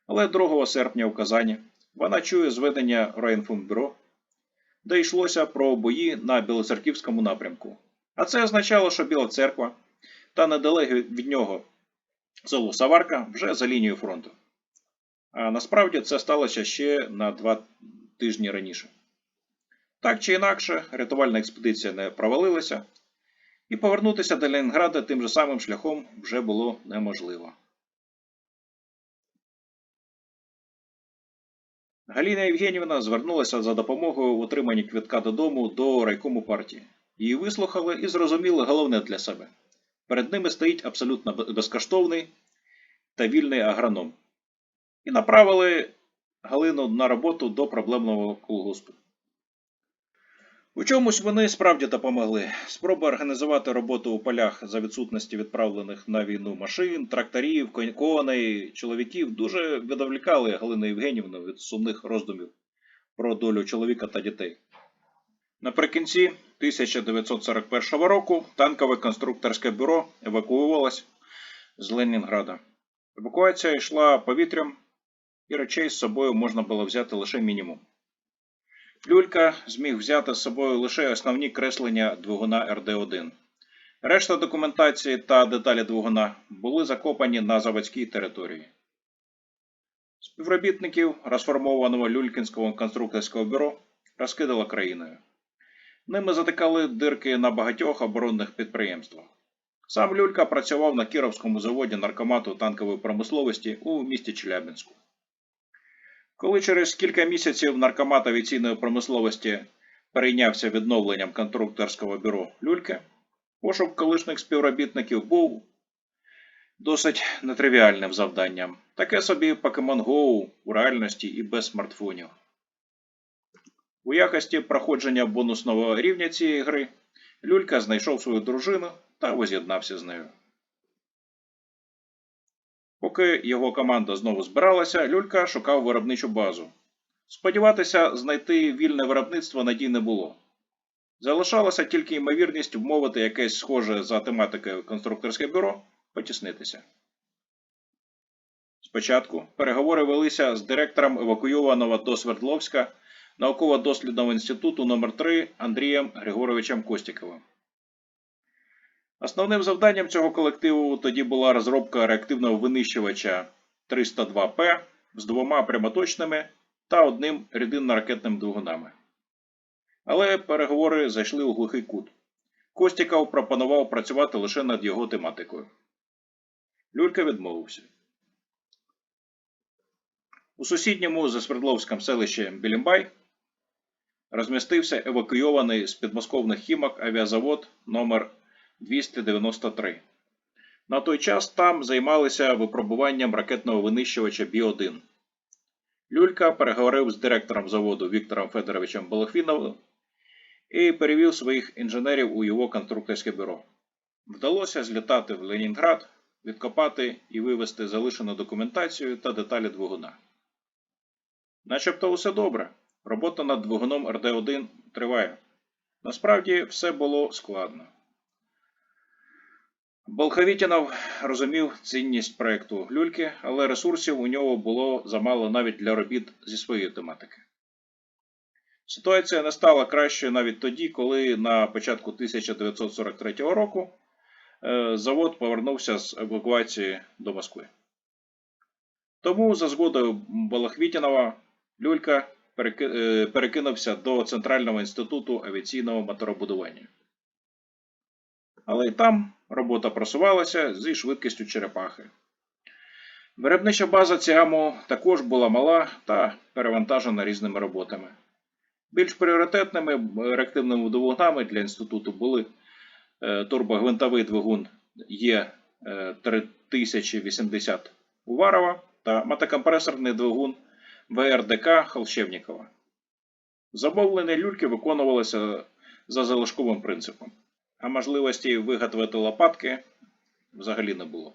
S1: Але 2 серпня в Казані вона чує зведення Райінформбюро, де йшлося про бої на Білоцерківському напрямку. А це означало, що Біла Церква та недалеко від нього село Саварка вже за лінією фронту. А насправді це сталося ще на 2 тижні раніше. Так чи інакше, рятувальна експедиція не провалилася, і повернутися до Ленінграда тим же самим шляхом вже було неможливо. Галина Євгенівна звернулася за допомогою в отриманні квитка додому до райкому партії. Її вислухали і зрозуміли головне для себе. Перед ними стоїть абсолютно безкоштовний та вільний агроном. І направили Галину на роботу до проблемного колгоспу. У чомусь вони справді допомогли. Спроба організувати роботу у полях за відсутності відправлених на війну машин, тракторів, коней, чоловіків дуже відволікали Галину Євгенівну від сумних роздумів про долю чоловіка та дітей. Наприкінці 1941 року танкове конструкторське бюро евакуювалось з Ленінграда. Евакуація йшла повітрям, і речей з собою можна було взяти лише мінімум. Люлька зміг взяти з собою лише основні креслення двигуна РД1. Решта документації та деталі двигуна були закопані на заводській території. Співробітників розформованого Люлькінського конструкторського бюро розкидало країною. Ними затикали дирки на багатьох оборонних підприємствах. Сам Люлька працював на Кіровському заводі наркомату танкової промисловості у місті Челябинську. Коли через кілька місяців наркомат авіаційної промисловості перейнявся відновленням конструкторського бюро Люльки, пошук колишніх співробітників був досить нетривіальним завданням. Таке собі Pokemon Go у реальності і без смартфонів. У якості проходження бонусного рівня цієї гри Люлька знайшов свою дружину та воз'єднався з нею. Поки його команда знову збиралася, Люлька шукав виробничу базу. Сподіватися знайти вільне виробництво надій не було. Залишалася тільки ймовірність вмовити якесь схоже за тематикою конструкторське бюро потіснитися. Спочатку переговори велися з директором евакуйованого до Свердловська науково-дослідного інституту номер 3 Андрієм Григоровичем Костіковим. Основним завданням цього колективу тоді була розробка реактивного винищувача 302П з 2 прямоточними та 1 рідинно-ракетним двигунами. Але переговори зайшли у глухий кут. Костіков пропонував працювати лише над його тематикою. Люлька відмовився. У сусідньому за Свердловськом селищі Білімбай розмістився евакуйований з підмосковних Хімок авіазавод номер 293. На той час там займалися випробуванням ракетного винищувача Бі-1. Люлька переговорив з директором заводу Віктором Федоровичем Болохвіновим і перевів своїх інженерів у його конструкторське бюро. Вдалося злітати в Ленінград, відкопати і вивезти залишену документацію та деталі двигуна. Начебто усе добре. Робота над двигуном РД-1 триває. Насправді все було складно. Болховітінов розумів цінність проєкту люльки, але ресурсів у нього було замало навіть для робіт зі своєї тематики. Ситуація не стала кращою навіть тоді, коли на початку 1943 року завод повернувся з евакуації до Москви. Тому за згодою Болохвітінова люлька перекинувся до Центрального інституту авіаційного моторобудування. Але й там робота просувалася зі швидкістю черепахи. Виробнича база ЦІАМу також була мала та перевантажена різними роботами. Більш пріоритетними реактивними двигунами для інституту були турбогвинтовий двигун Е3080 Уварова та мотокомпресорний двигун ВРДК Холщевнікова. Замовлення люльки виконувалося за залишковим принципом, а можливості виготовити лопатки взагалі не було.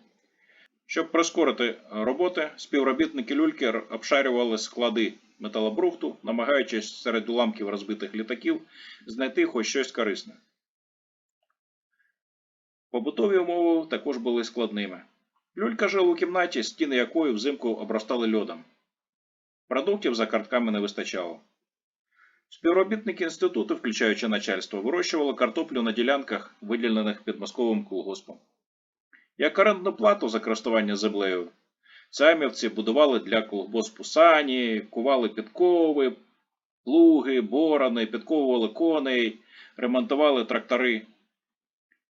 S1: Щоб прискорити роботи, співробітники люльки обшарювали склади металобрухту, намагаючись серед уламків розбитих літаків знайти хоч щось корисне. Побутові умови також були складними. Люлька жила у кімнаті, стіни якої взимку обростали льодом. Продуктів за картками не вистачало. Співробітники інституту, включаючи начальство, вирощували картоплю на ділянках, виділених підмосковим колгоспом. Як орендну плату за користування землею, ЦІАМівці будували для колгоспу сані, кували підкови, плуги, борони, підковували коней, ремонтували трактори.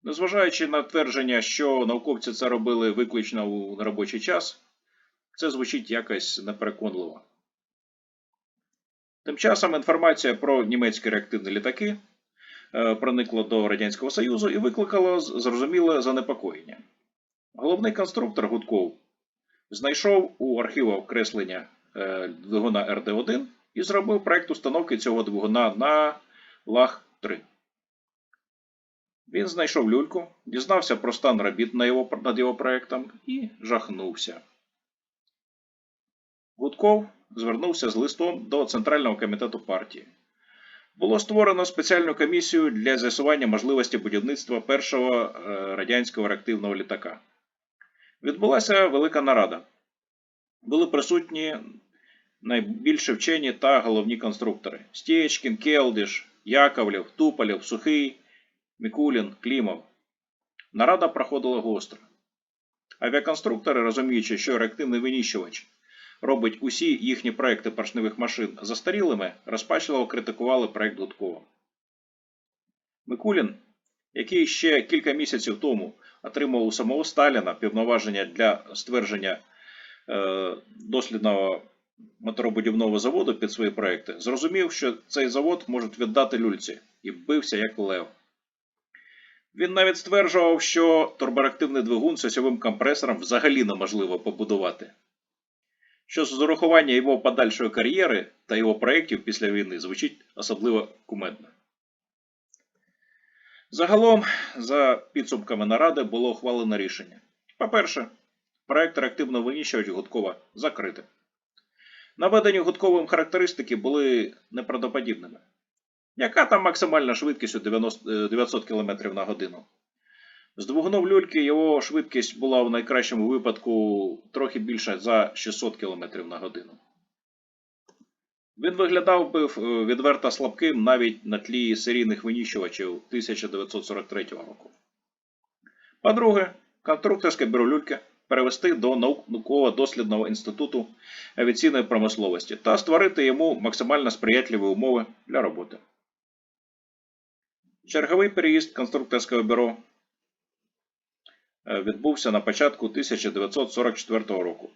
S1: Незважаючи на твердження, що науковці це робили виключно у неробочий час, це звучить якось непереконливо. Тим часом інформація про німецькі реактивні літаки проникла до Радянського Союзу і викликала зрозуміле занепокоєння. Головний конструктор Гудков знайшов у архівах креслення двигуна РД-1 і зробив проєкт установки цього двигуна на ЛАГ-3. Він знайшов люльку, дізнався про стан робіт над його проєктом і жахнувся. Гудков звернувся з листом до Центрального комітету партії. Було створено спеціальну комісію для з'ясування можливості будівництва першого радянського реактивного літака. Відбулася велика нарада. Були присутні найбільші вчені та головні конструктори – Стєчкін, Келдиш, Яковлєв, Туполєв, Сухий, Мікулін, Клімов. Нарада проходила гостро. Авіаконструктори, розуміючи, що реактивний винищувач робить усі їхні проекти поршневих машин застарілими, розпачливо критикували проект Гудкова. Мікулін, який ще кілька місяців тому отримав у самого Сталіна повноваження для ствердження дослідного моторобудівного заводу під свої проекти, зрозумів, що цей завод можуть віддати люльці, і бився як лев. Він навіть стверджував, що турбореактивний двигун з осьовим компресором взагалі неможливо побудувати. Що з урахування його подальшої кар'єри та його проєктів після війни звучить особливо кумедно. Загалом, за підсумками наради, було ухвалено рішення. По-перше, проєкт реактивного винищувача Гудкова закрити. Наведені Гудковим характеристики були неправдоподібними. Яка там максимальна швидкість у 900 км на годину? З двигуном люльки його швидкість була в найкращому випадку трохи більше за 600 км на годину. Він виглядав би відверто слабким навіть на тлі серійних винищувачів 1943 року. По-друге, конструкторське бюро люльки перевести до науково-дослідного інституту авіаційної промисловості та створити йому максимально сприятливі умови для роботи. Черговий переїзд конструкторського бюро відбувся на початку 1944 року.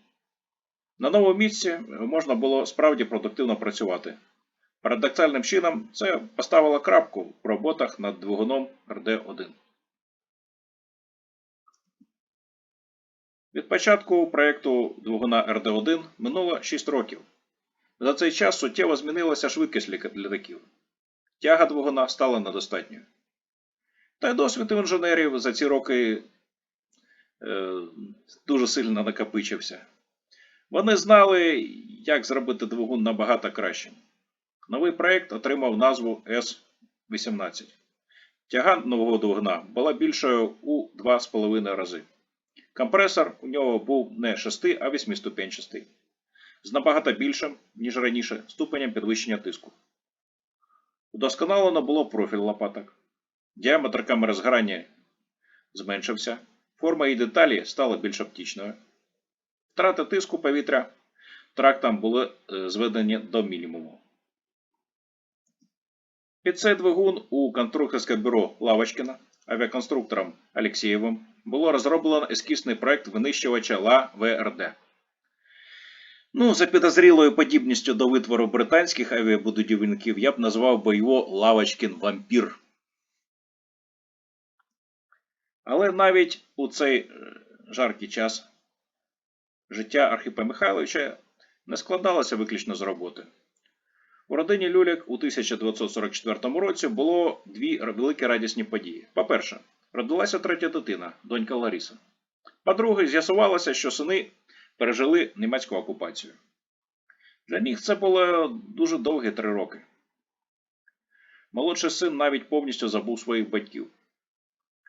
S1: На новому місці можна було справді продуктивно працювати. Парадоксальним чином це поставило крапку в роботах над двигуном РД-1. Від початку проєкту двигуна РД-1 минуло 6 років. За цей час суттєво змінилася швидкість літаків. Тяга двигуна стала недостатньою. Та й досвід інженерів за ці роки дуже сильно накопичився. Вони знали, як зробити двигун набагато краще. Новий проєкт отримав назву С-18. Тяга нового двигуна була більшою у 2,5 рази. Компресор у нього був не 6, а 8-ступенчастий, з набагато більшим, ніж раніше, ступенем підвищення тиску. Удосконалено було профіль лопаток. Діаметр камери згорання зменшився, форма і деталі стали більш оптичною. Втрати тиску повітря трактом були зведені до мінімуму. Під цей двигун у конструкторське бюро Лавочкіна авіаконструктором Алєксєєвим було розроблено ескізний проект винищувача Ла-ВРД. За підозрілою подібністю до витвору британських авіабудівників я б назвав би його Лавочкін-вампір. Але навіть у цей жаркий час життя Архипа Михайловича не складалося виключно з роботи. У родині Люляк у 1944 році було дві великі радісні події. По-перше, родилася третя дитина, донька Лариса. По-друге, з'ясувалося, що сини пережили німецьку окупацію. Для них це було дуже довгі 3 роки. Молодший син навіть повністю забув своїх батьків.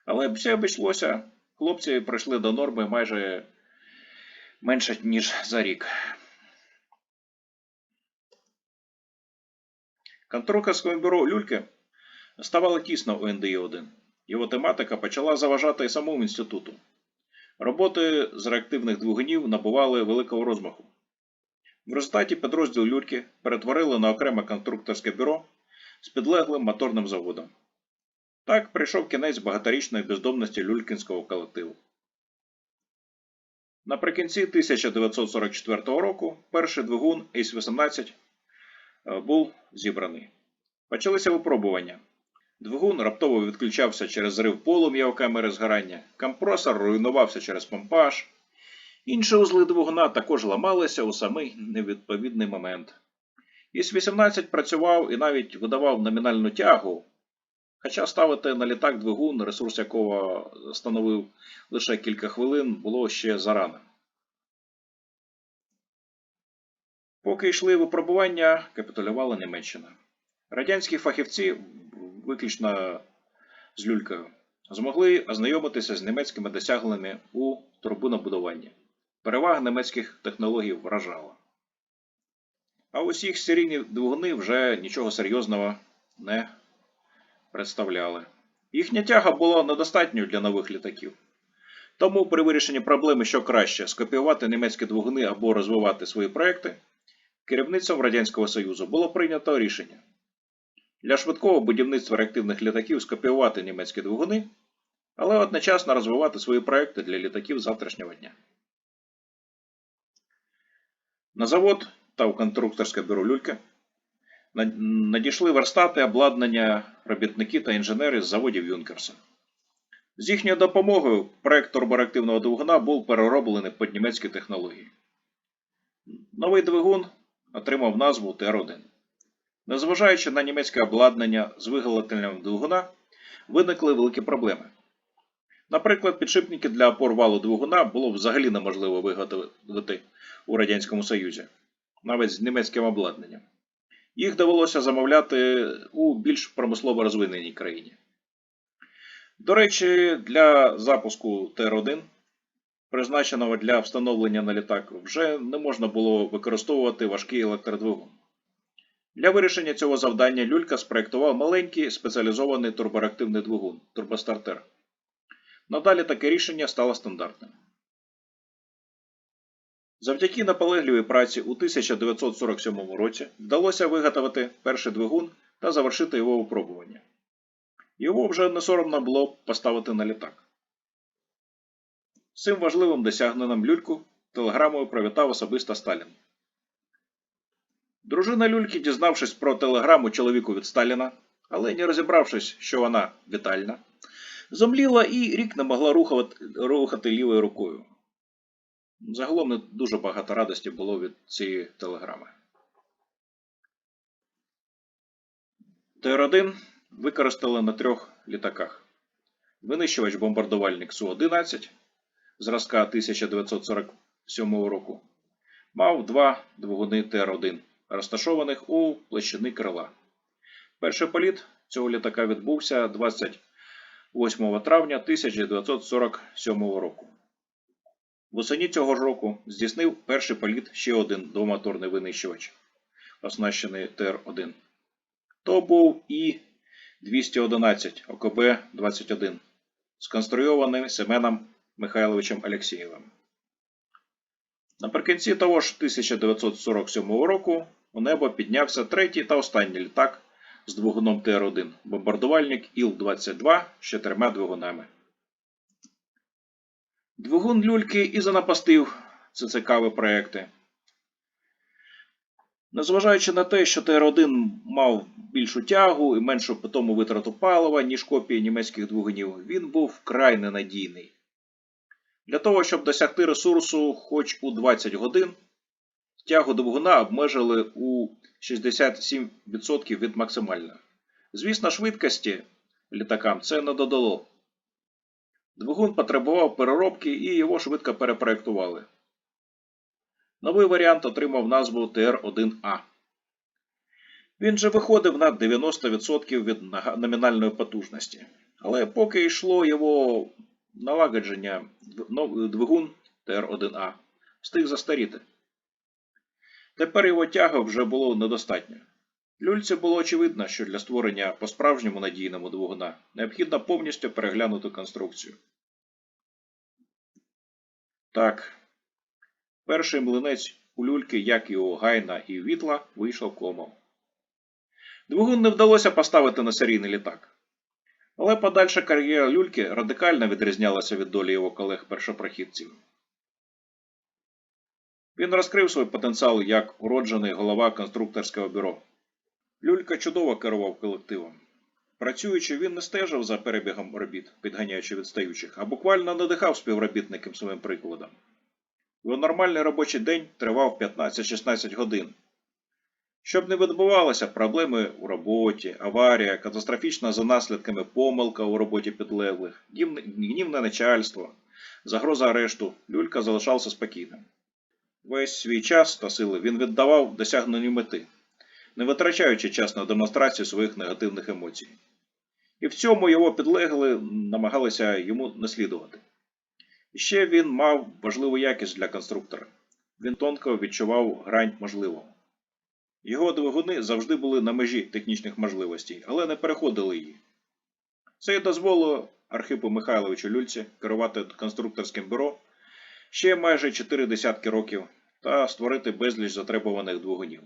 S1: Але все обійшлося, хлопці прийшли до норми майже менше, ніж за рік. Конструкторському бюро Люльки ставало тісно у НДІ-1. Його тематика почала заважати і самому інституту. Роботи з реактивних двигунів набували великого розмаху. В результаті підрозділ Люльки перетворили на окреме конструкторське бюро з підлеглим моторним заводом. Так прийшов кінець багаторічної бездомності люлькінського колективу. Наприкінці 1944 року перший двигун С-18 був зібраний. Почалися випробування. Двигун раптово відключався через зрив полум'я у камери згорання, компресор руйнувався через помпаж. Інші узли двигуна також ламалися у самий невідповідний момент. С-18 працював і навіть видавав номінальну тягу, хоча ставити на літак двигун, ресурс якого становив лише кілька хвилин, було ще зарано. Поки йшли випробування, капітулювала Німеччина. Радянські фахівці, виключно з Люлькою, змогли ознайомитися з німецькими досягненнями у турбінобудуванні. Перевага німецьких технологій вражала. А ось їх серійні двигуни вже нічого серйозного не представляли. Їхня тяга була недостатньою для нових літаків. Тому при вирішенні проблеми, що краще – скопіювати німецькі двигуни або розвивати свої проекти, керівництвом Радянського Союзу було прийнято рішення для швидкого будівництва реактивних літаків скопіювати німецькі двигуни, але одночасно розвивати свої проекти для літаків завтрашнього дня. На завод та у конструкторське бюро Люльки надійшли верстати, обладнання, робітники та інженери з заводів Юнкерса. З їхньою допомогою проект турбореактивного двигуна був перероблений під німецькі технології. Новий двигун отримав назву ТР-1. Незважаючи на німецьке обладнання з виготовленням двигуна, виникли великі проблеми. Наприклад, підшипники для опор валу двигуна було взагалі неможливо виготовити у Радянському Союзі, навіть з німецьким обладнанням. Їх довелося замовляти у більш промислово розвиненій країні. До речі, для запуску ТР-1, призначеного для встановлення на літак, вже не можна було використовувати важкий електродвигун. Для вирішення цього завдання Люлька спроєктував маленький спеціалізований турбореактивний двигун – турбостартер. Надалі таке рішення стало стандартним. Завдяки наполегливій праці у 1947 році вдалося виготовити перший двигун та завершити його випробування. Його вже не соромно було поставити на літак. З цим важливим досягненням Люльку телеграмою привітав особисто Сталін. Дружина Люльки, дізнавшись про телеграму чоловіку від Сталіна, але не розібравшись, що вона вітальна, зомліла і рік не могла рухати лівою рукою. Загалом не дуже багато радості було від цієї телеграми. ТР-1 використали на 3 літаках. Винищувач-бомбардувальник Су-11 зразка 1947 року мав 2 двигуни ТР-1, розташованих у площини крила. Перший політ цього літака відбувся 28 травня 1947 року. Восені цього ж року здійснив перший політ ще один двомоторний винищувач, оснащений ТР-1. То був І-211 ОКБ-21, сконструйований Семеном Михайловичем Алєксєєвим. Наприкінці того ж 1947 року у небо піднявся третій та останній літак з двигуном ТР-1 – бомбардувальник Іл-22 з 4 двигунами. Двигун Люльки і занапастив ці цікаві проекти. Незважаючи на те, що ТР-1 мав більшу тягу і меншу питому витрату палива, ніж копії німецьких двигунів, він був вкрай ненадійний. Для того, щоб досягти ресурсу хоч у 20 годин, тягу двигуна обмежили у 67% від максимальної. Звісно, швидкості літакам це не додало. Двигун потребував переробки і його швидко перепроєктували. Новий варіант отримав назву ТР-1А. Він же виходив на 90% від номінальної потужності. Але поки йшло його налагодження, двигун ТР-1А встиг застаріти. Тепер його тяги вже було недостатньо. Люльці було очевидно, що для створення по-справжньому надійного двигуна необхідно повністю переглянути конструкцію. Так, перший млинець у Люльки, як і у Гайна і Вітла, вийшов комом. Двигун не вдалося поставити на серійний літак. Але подальша кар'єра Люльки радикально відрізнялася від долі його колег-першопрохідців. Він розкрив свій потенціал як уроджений голова конструкторського бюро. Люлька чудово керував колективом. Працюючи, він не стежив за перебігом робіт, підганяючи відстаючих, а буквально надихав співробітників своїм прикладом. Його нормальний робочий день тривав 15-16 годин. Щоб не відбувалося проблеми у роботі, аварія, катастрофічна за наслідками помилка у роботі підлеглих, гнівне начальство, загроза арешту, Люлька залишався спокійним. Весь свій час та сили він віддавав досягненню мети, не витрачаючи час на демонстрацію своїх негативних емоцій. І в цьому його підлегли намагалися йому наслідувати. І ще він мав важливу якість для конструктора. Він тонко відчував грань можливого. Його двигуни завжди були на межі технічних можливостей, але не переходили її. Це й дозволило Архипу Михайловичу Люльці керувати конструкторським бюро ще майже 4 десятки років та створити безліч затребуваних двигунів.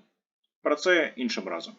S1: Про це іншим разом.